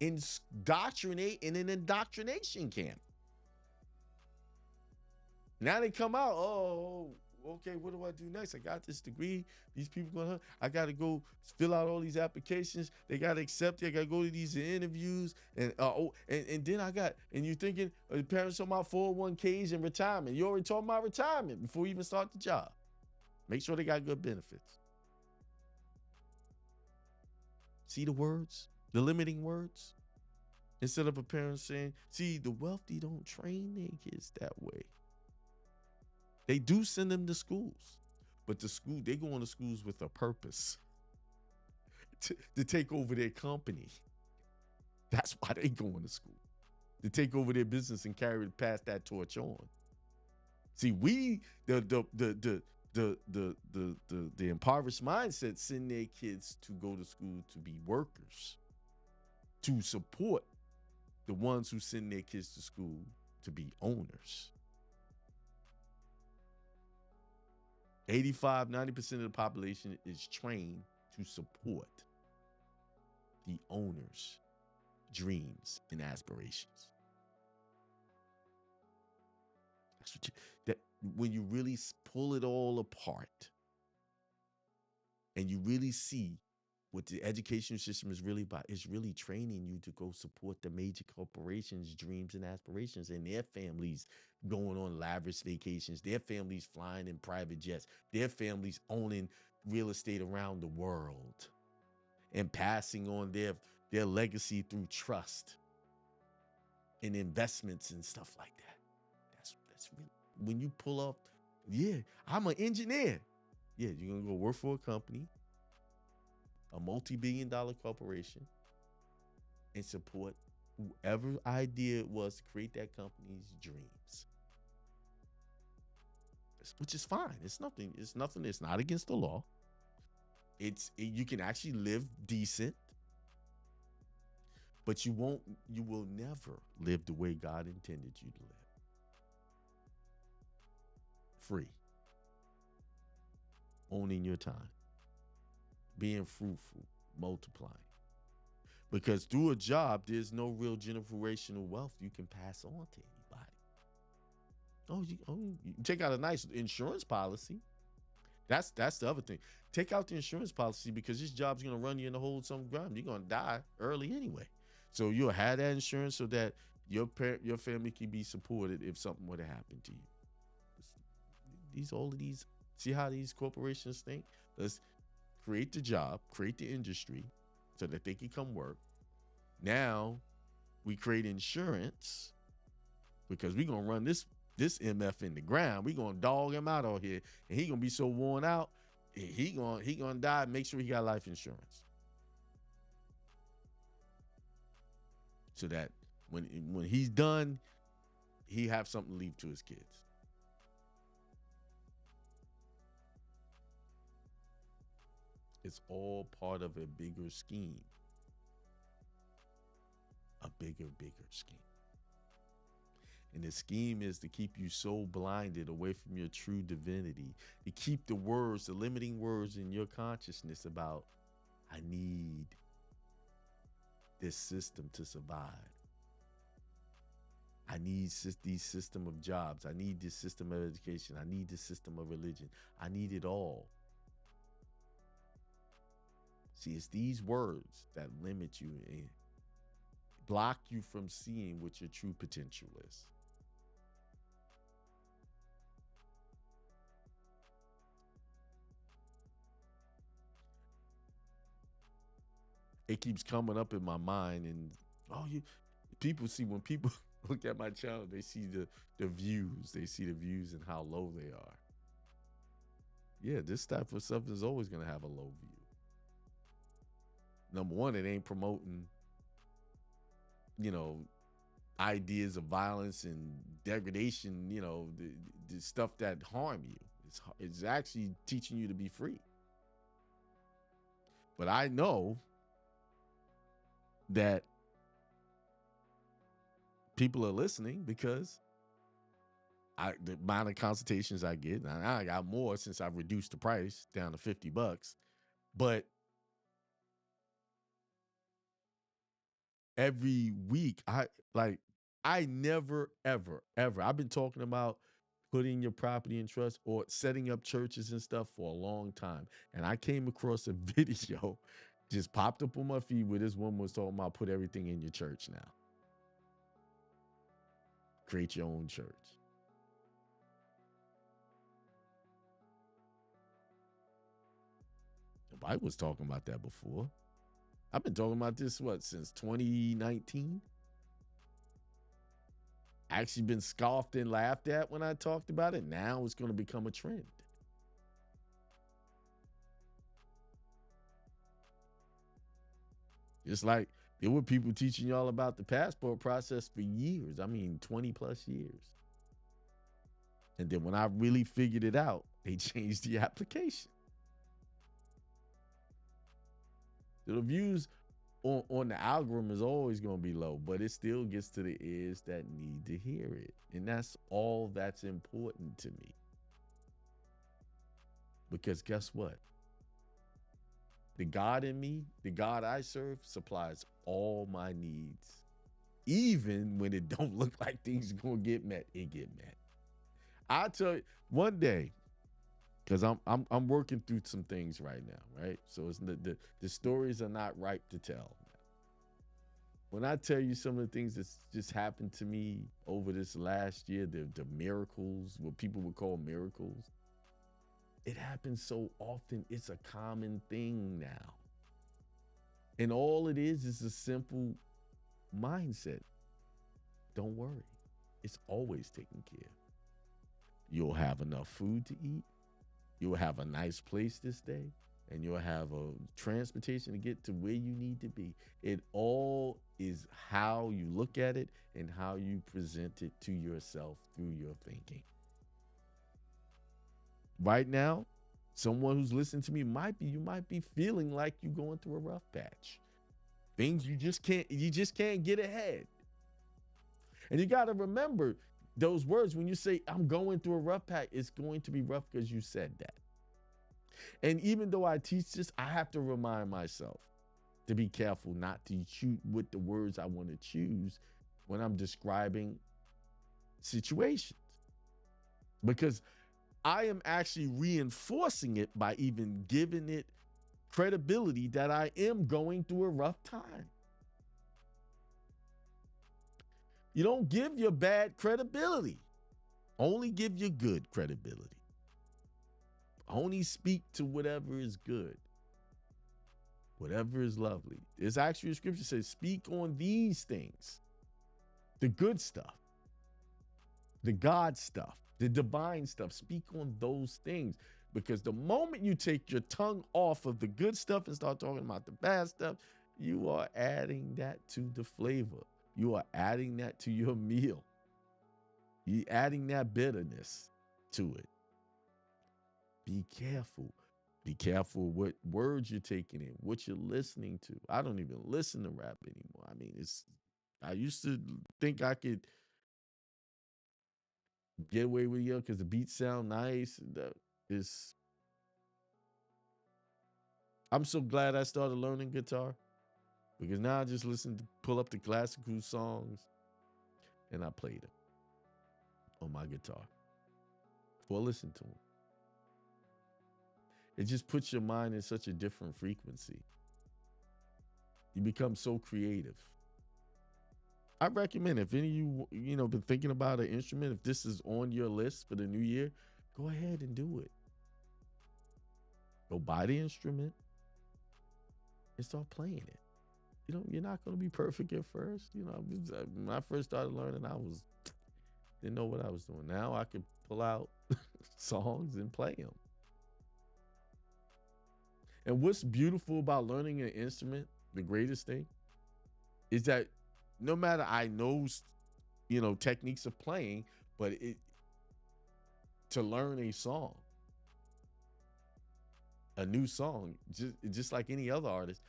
in an indoctrination camp. Now they come out, oh, okay, what do I do next? I got this degree. These people I got to go fill out all these applications. They got to accept it. I got to go to these interviews. And then and you're thinking, parents talking about 401ks and retirement. You already talking about retirement before you even start the job. Make sure they got good benefits. See the words, the limiting words? Instead of a parent saying, see, the wealthy don't train their kids that way. They do send them to schools, but they go on to schools with a purpose to take over their company. That's why they go into school, to take over their business and pass that torch on. See, the impoverished mindset send their kids to go to school to be workers, to support the ones who send their kids to school to be owners. 85, 90% of the population is trained to support the owner's dreams and aspirations. That's when you really pull it all apart and you really see what the education system is really about, it's really training you to go support the major corporations' dreams and aspirations, and their families going on lavish vacations, their families flying in private jets, their families owning real estate around the world and passing on their legacy through trust and investments and stuff like that. That's really, when you pull off, yeah, I'm an engineer. Yeah, you're going to go work for a company, a multi-billion-dollar corporation, and support whoever idea it was to create that company's dreams. Which is fine. It's nothing. It's not against the law. You can actually live decent, but you will never live the way God intended you to live. Free. Owning your time. Being fruitful, multiplying. Because through a job, there's no real generational wealth you can pass on to anybody. You take out a nice insurance policy. That's the other thing. Take out the insurance policy, because this job's going to run you in the hole some ground. You're going to die early anyway. So you'll have that insurance so that your family can be supported if something were to happen to you. See how these corporations think? Let's create the job, create the industry so that they can come work. Now we create insurance because we're going to run this MF in the ground. We're going to dog him out here, and he going to be so worn out, he going to die. Make sure he got life insurance. So that when he's done, he have something to leave to his kids. It's all part of a bigger scheme. A bigger scheme. And the scheme is to keep you so blinded away from your true divinity, to keep the limiting words in your consciousness about, I need, this system to survive. I need these system of jobs. I need this system of education. I need this system of religion. I need it all. See, it's these words that limit you and block you from seeing what your true potential is. It keeps coming up in my mind, and people see, when people look at my channel, they see the views. They see the views and how low they are. Yeah, this type of stuff is always gonna have a low view. Number one, it ain't promoting, ideas of violence and degradation, the stuff that harm you. It's actually teaching you to be free. But I know that people are listening because the amount of consultations I get, and I got more since I've reduced the price down to $50. But every week, I never, ever, ever, I've been talking about putting your property in trust or setting up churches and stuff for a long time. And I came across a video, just popped up on my feed, where this woman was talking about put everything in your church now. Create your own church. The Bible was talking about that before. I've been talking about this, since 2019? Actually been scoffed and laughed at when I talked about it. Now it's going to become a trend. It's like there were people teaching y'all about the passport process for years. 20 plus years. And then when I really figured it out, they changed the application. The views on the algorithm is always going to be low, but it still gets to the ears that need to hear it. And that's all that's important to me. Because guess what? The God in me, the God I serve, supplies all my needs. Even when it don't look like things are going to get met, it get met. I'll tell you one day, because I'm working through some things right now, right? So it's the stories are not ripe to tell. When I tell you some of the things that's just happened to me over this last year, the miracles, what people would call miracles, it happens so often, it's a common thing now. And all it is a simple mindset. Don't worry, it's always taken care of. You'll have enough food to eat. You'll have a nice place to stay. And you'll have a transportation to get to where you need to be. It all is how you look at it and how you present it to yourself through your thinking. Right now, someone who's listening to me you might be feeling like you're going through a rough patch. Things you just can't get ahead. And you got to remember those words when you say, I'm going through a rough patch, it's going to be rough because you said that. And even though I teach this, I have to remind myself to be careful not to shoot with the words I want to choose when I'm describing situations. Because I am actually reinforcing it by even giving it credibility that I am going through a rough time. You don't give your bad credibility. Only give your good credibility. Only speak to whatever is good, whatever is lovely. There's actually a scripture that says, speak on these things, the good stuff, the God stuff, the divine stuff. Speak on those things, because the moment you take your tongue off of the good stuff and start talking about the bad stuff, you are adding that to the flavor. You are adding that to your meal. You're adding that bitterness to it. Be careful. Be careful what words you're taking in, what you're listening to. I don't even listen to rap anymore. I used to think I could get away with it because the beats sound nice. I'm so glad I started learning guitar, Because now I just pull up the classical songs and I play them on my guitar or listen to them. It just puts your mind in such a different frequency. You become so creative. I recommend if any of you been thinking about an instrument, if this is on your list for the new year, go ahead and do it. Go buy the instrument and start playing it. You're not going to be perfect at first. When I first started learning, didn't know what I was doing. Now I can pull out songs and play them. And what's beautiful about learning an instrument, the greatest thing, is that no matter I know, techniques of playing, but to learn a new song, just like any other artist,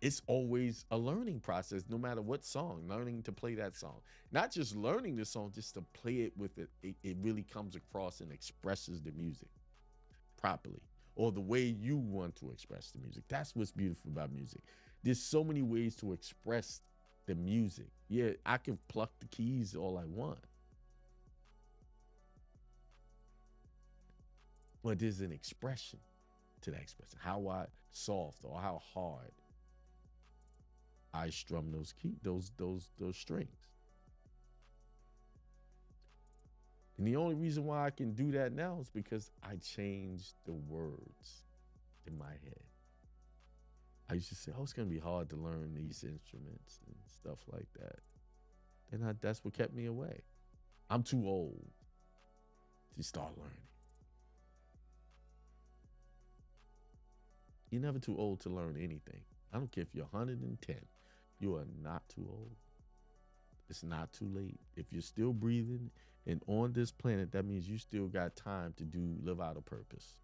it's always a learning process, no matter what song, learning to play that song. Not just learning the song, just to play it with it. It really comes across and expresses the music properly, or the way you want to express the music. That's what's beautiful about music. There's so many ways to express the music. Yeah, I can pluck the keys all I want, but there's an expression to that expression. How soft or how hard I strum those strings. And the only reason why I can do that now is because I changed the words in my head. I used to say, it's going to be hard to learn these instruments and stuff like that. And that's what kept me away. I'm too old to start learning. You're never too old to learn anything. I don't care if you're 110. You are not too old. It's not too late. If you're still breathing and on this planet, that means you still got time to live out a purpose.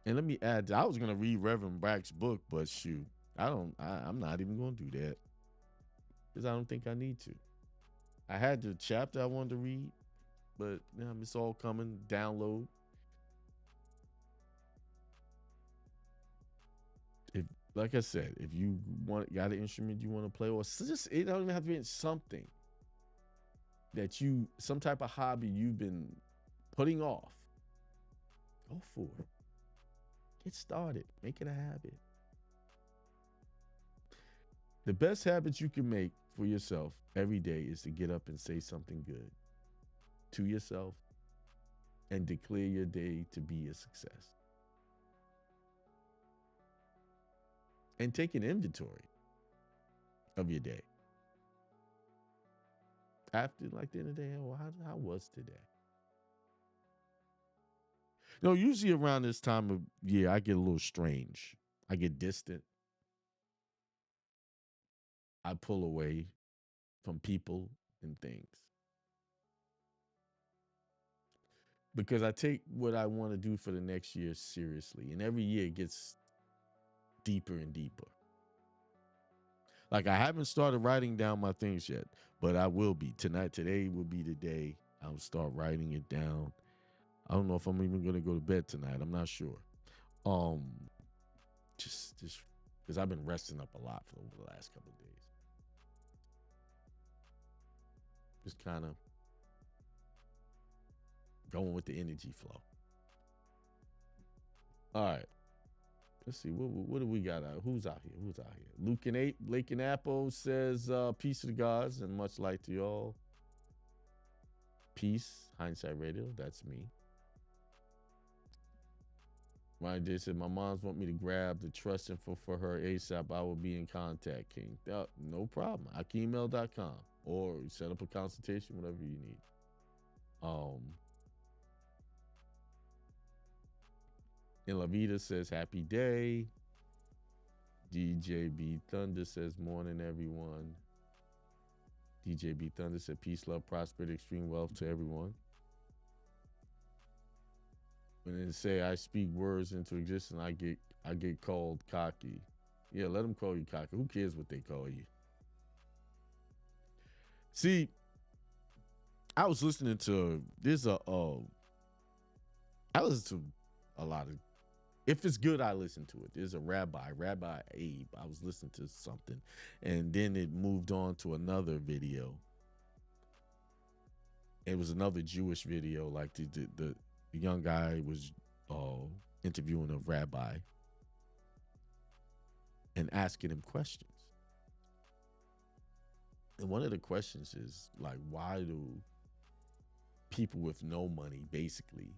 And let me add, I was going to read Reverend Brack's book, but shoot, I'm not even going to do that because I don't think I need to. I had the chapter I wanted to read, but it's all coming, download. Like I said, if you got an instrument you want to play, or it don't even have to be something that some type of hobby you've been putting off, go for it. Get started. Make it a habit. The best habit you can make for yourself every day is to get up and say something good to yourself and declare your day to be a success. And take an inventory of your day. After, like, the end of the day, how was today? Usually around this time of year, I get a little strange. I get distant. I pull away from people and things. Because I take what I want to do for the next year seriously. And every year it gets deeper and deeper. Like, I haven't started writing down my things yet, but I will be. Today will be the day I'll start writing it down. I don't know if I'm even going to go to bed tonight. I'm not sure. Just because I've been resting up a lot for over the last couple of days. Just kind of going with the energy flow. All right. Let's see. What do we got out? Who's out here? Luke and 8, Lake and Apple says, peace to the gods and much light to y'all. Peace, Hindsight Radio. That's me. Ryan J said, my moms want me to grab the trust info for her ASAP. I will be in contact, King. No problem. Akemail.com or set up a consultation, whatever you need. And La Vida says, happy day. DJ B Thunder says, morning, everyone. DJ B Thunder said, peace, love, prosperity, extreme wealth to everyone. And then say, I speak words into existence, I get called cocky. Yeah, let them call you cocky. Who cares what they call you? See, I was listening to I listen to a lot of If it's good, I listen to it. There's a Rabbi Abe. I was listening to something, and then it moved on to another video. It was another Jewish video. Like the young guy was interviewing a rabbi and asking him questions. And one of the questions is like, why do people with no money basically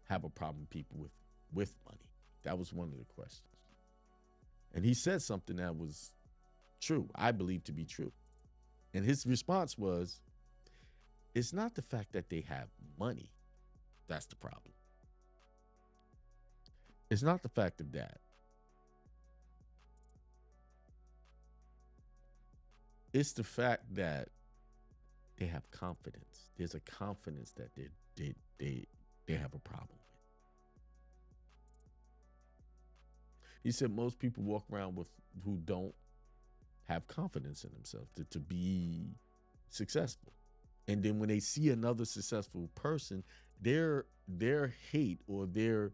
have a problem with people with money? That was one of the questions. And he said something that was true, I believe to be true. And his response was, it's not the fact that they have money that's the problem. It's not the fact of that. It's the fact that they have confidence. There's a confidence that they have a problem with. He said most people walk around who don't have confidence in themselves to be successful. And then when they see another successful person, their hate or their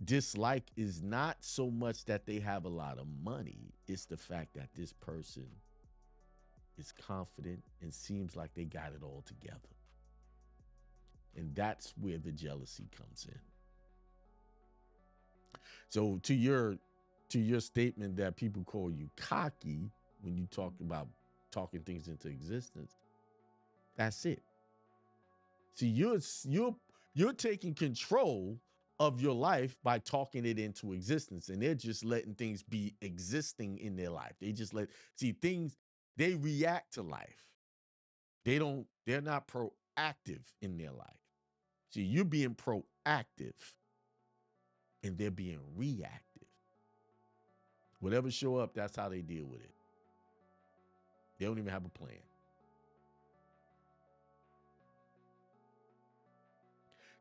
dislike is not so much that they have a lot of money. It's the fact that this person is confident and seems like they got it all together. And that's where the jealousy comes in. So to your statement that people call you cocky when you talk about talking things into existence, that's it. See, you're taking control of your life by talking it into existence, and they're just letting things be existing in their life. They just things, they react to life. They're not proactive in their life. See, you're being proactive and they're being reactive. Whatever show up, that's how they deal with it. They don't even have a plan.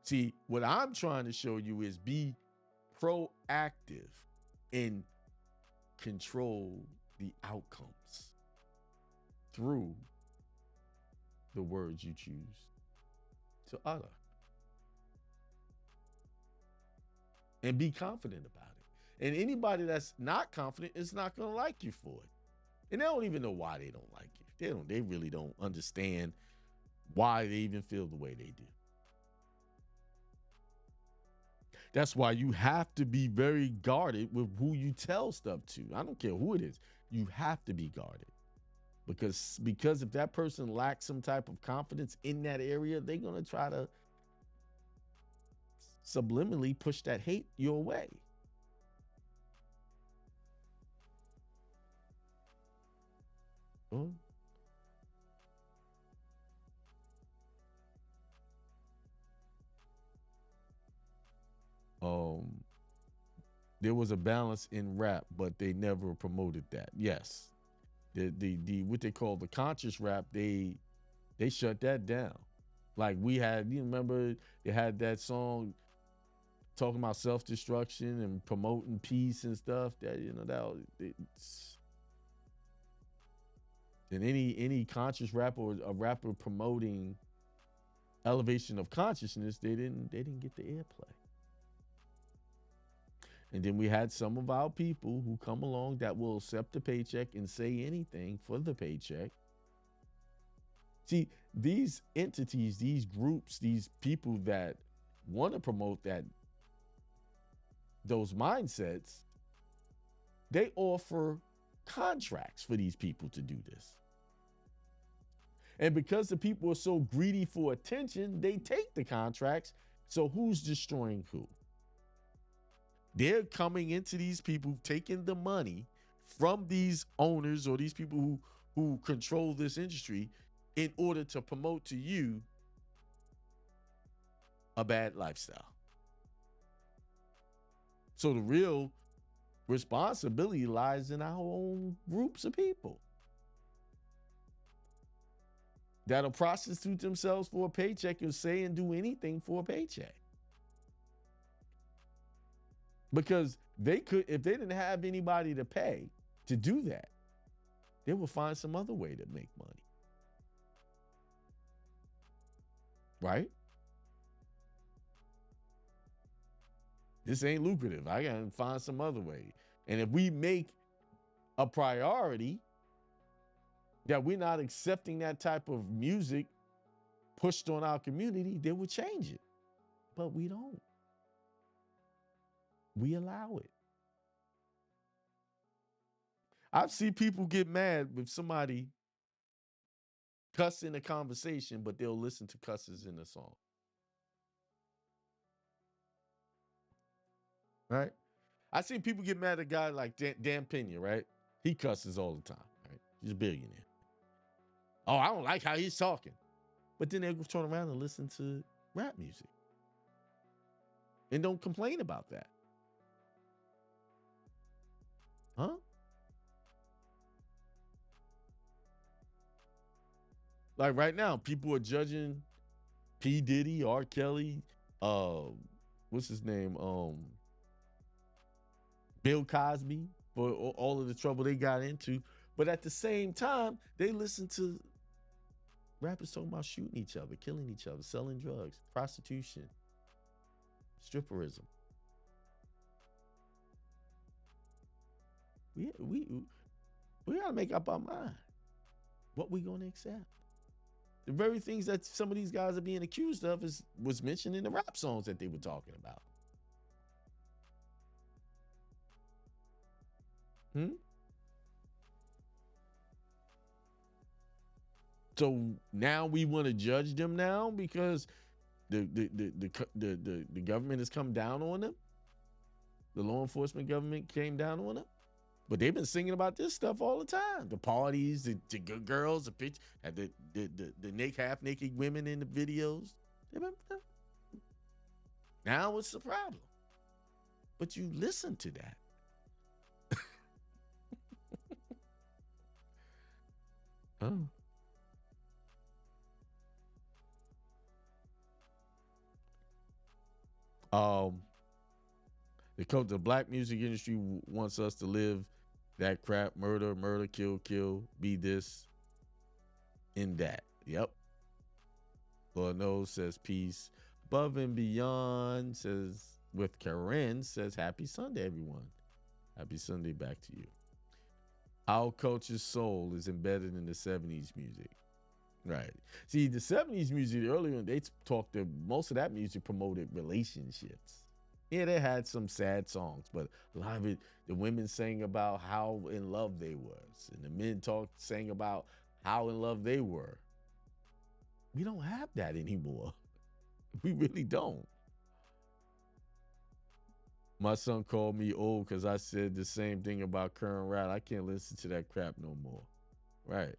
See, what I'm trying to show you is be proactive and control the outcomes through the words you choose to utter. And be confident about it. And anybody that's not confident is not going to like you for it. And they don't even know why they don't like you. They really don't understand why they even feel the way they do. That's why you have to be very guarded with who you tell stuff to. I don't care who it is. You have to be guarded. Because if that person lacks some type of confidence in that area, they're going to try to subliminally push that hate your way. Huh? There was a balance in rap, but they never promoted that. Yes. The what they call the conscious rap, they shut that down. Like we had, you remember they had that song talking about self-destruction and promoting peace and stuff. That, you know, it's, and any conscious rapper or a rapper promoting elevation of consciousness, they didn't get the airplay. And then we had some of our people who come along that will accept the paycheck and say anything for the paycheck. See, these entities, these groups, these people that want to promote those mindsets, they offer contracts for these people to do this. And because the people are so greedy for attention, they take the contracts. So who's destroying who? They're coming into these people, taking the money from these owners or these people who control this industry in order to promote to you a bad lifestyle. So the real responsibility lies in our own groups of people that'll prostitute themselves for a paycheck and say and do anything for a paycheck. Because they could, if they didn't have anybody to pay to do that, they will find some other way to make money. Right? This ain't lucrative. I gotta find some other way. And if we make a priority that we're not accepting that type of music pushed on our community, then we'll change it. But we don't. We allow it. I've seen people get mad with somebody cuss in a conversation, but they'll listen to cusses in the song. Right? I see people get mad at a guy like Dan Pena, right? He cusses all the time, right? He's a billionaire. Oh, I don't like how he's talking. But then they'll turn around and listen to rap music. And don't complain about that. Huh? Like right now, people are judging P. Diddy, R. Kelly, what's his name? Bill Cosby for all of the trouble they got into. But at the same time, they listen to rappers talking about shooting each other, killing each other, selling drugs, prostitution, stripperism. We gotta make up our mind what we gonna accept. The very things that some of these guys are being accused of was mentioned in the rap songs that they were talking about. So now we want to judge them now because the government has come down on them. The law enforcement government came down on them. But they've been singing about this stuff all the time. The parties, the good girls, the pitch, the half naked women in the videos. Now what's the problem? But you listen to that. The black music industry wants us to live that crap, murder, kill, be this, in that. Yep. Lord knows says peace. Above and Beyond says with Karen says happy Sunday, everyone. Happy Sunday back to you. Our culture's soul is embedded in the 70s music. Right. See, the 70s music earlier, they talked to most of that music promoted relationships. Yeah, they had some sad songs, but a lot of it, the women sang about how in love they was, and the men sang about how in love they were. We don't have that anymore. We really don't. My son called me old because I said the same thing about current rap. I can't listen to that crap no more. Right.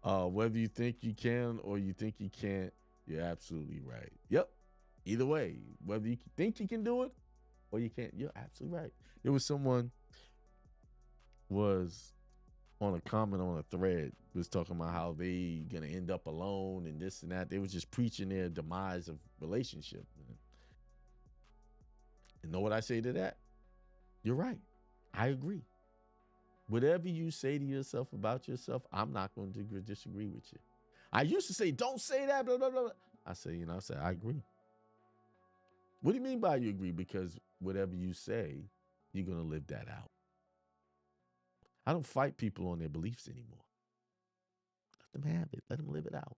Whether you think you can or you think you can't, you're absolutely right. Yep. Either way, whether you think you can do it or you can't, you're absolutely right. There was someone was on a comment on a thread, was talking about how they gonna end up alone and this and that. They was just preaching their demise of relationship. You know what I say to that? You're right. I agree. Whatever you say to yourself about yourself, I'm not going to disagree with you. I used to say, don't say that, blah, blah, blah. I say, I agree. What do you mean by you agree? Because whatever you say, you're going to live that out. I don't fight people on their beliefs anymore. Let them have it. Let them live it out.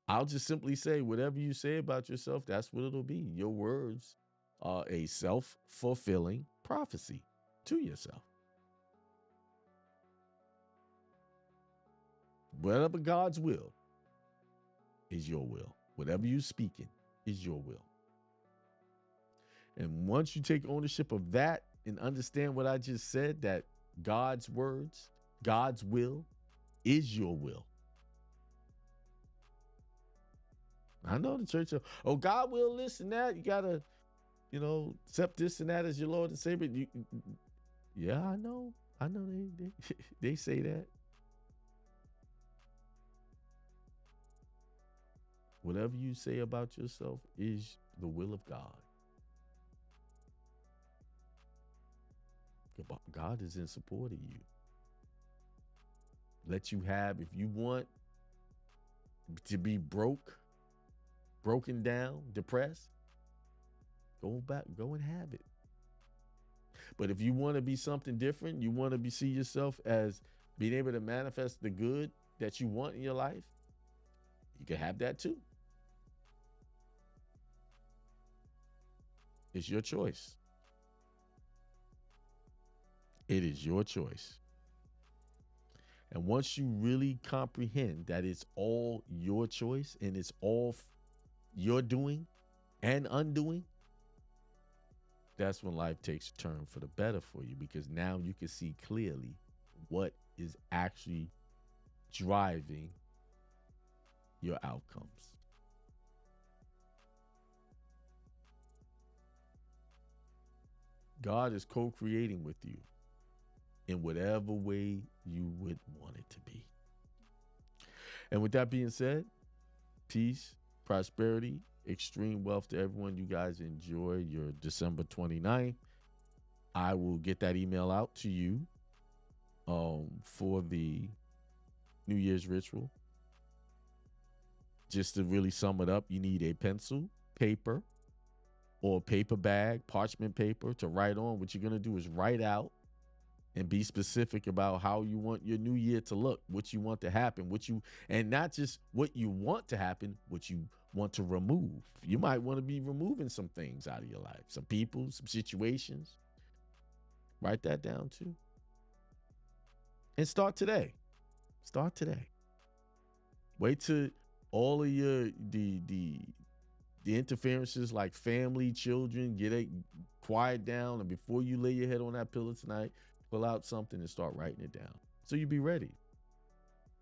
I'll just simply say, whatever you say about yourself, that's what it'll be. Your words are a self-fulfilling prophecy to yourself. Whatever God's will is your will. Whatever you're speaking is your will. And once you take ownership of that and understand what I just said, that God's words, God's will is your will. I know the church, oh, God will this and that. You got to, accept this and that as your Lord and Savior. Yeah, I know. They say that. Whatever you say about yourself is the will of God. God is in support of you. Let you have, if you want to be broke, broken down, depressed, go and have it. But if you want to be something different, you want to see yourself as being able to manifest the good that you want in your life, you can have that too. It's your choice. It is your choice. And once you really comprehend that it's all your choice and it's all your doing and undoing, that's when life takes a turn for the better for you, because now you can see clearly what is actually driving your outcomes. God is co-creating with you in whatever way you would want it to be. And with that being said, peace, prosperity, extreme wealth to everyone. You guys enjoy your December 29th. I will get that email out to you for the New Year's ritual. Just to really sum it up, you need a pencil, paper, or a paper bag, parchment paper to write on. What you're going to do is write out and be specific about how you want your new year to look, what you want to happen, and not just what you want to happen, what you want to remove. You might want to be removing some things out of your life, some people, some situations. Write that down too. And start today. Start today. Wait till all of the interferences like family, children, quiet down, and before you lay your head on that pillow tonight, pull out something and start writing it down. So you be ready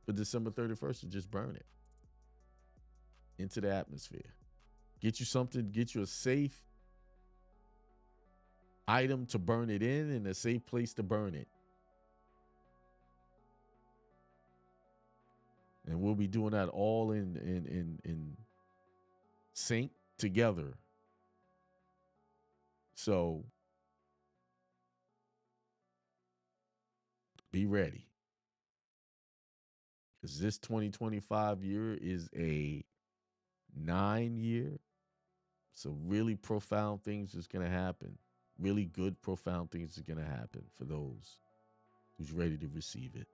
for December 31st to just burn it into the atmosphere. Get you something, get you a safe item to burn it in and a safe place to burn it. And we'll be doing that all in sync together. So be ready, because this 2025 year is a 9-year. So really profound things is going to happen. Really good, profound things are going to happen for those who's ready to receive it.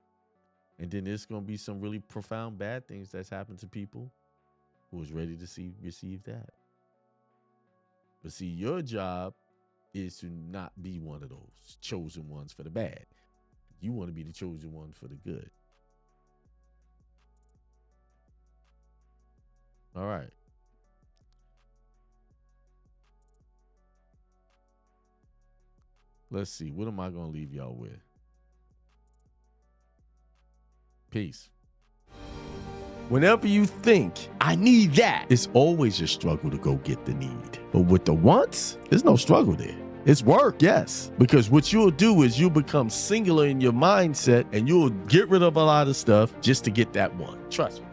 And then there's going to be some really profound bad things that's happened to people who is ready to receive that. But see, your job is to not be one of those chosen ones for the bad. You want to be the chosen one for the good. All right. Let's see. What am I going to leave y'all with? Peace. Whenever you think, I need that, it's always a struggle to go get the need. But with the wants, there's no struggle there. It's work, yes. Because what you'll do is you'll become singular in your mindset and you'll get rid of a lot of stuff just to get that one. Trust me.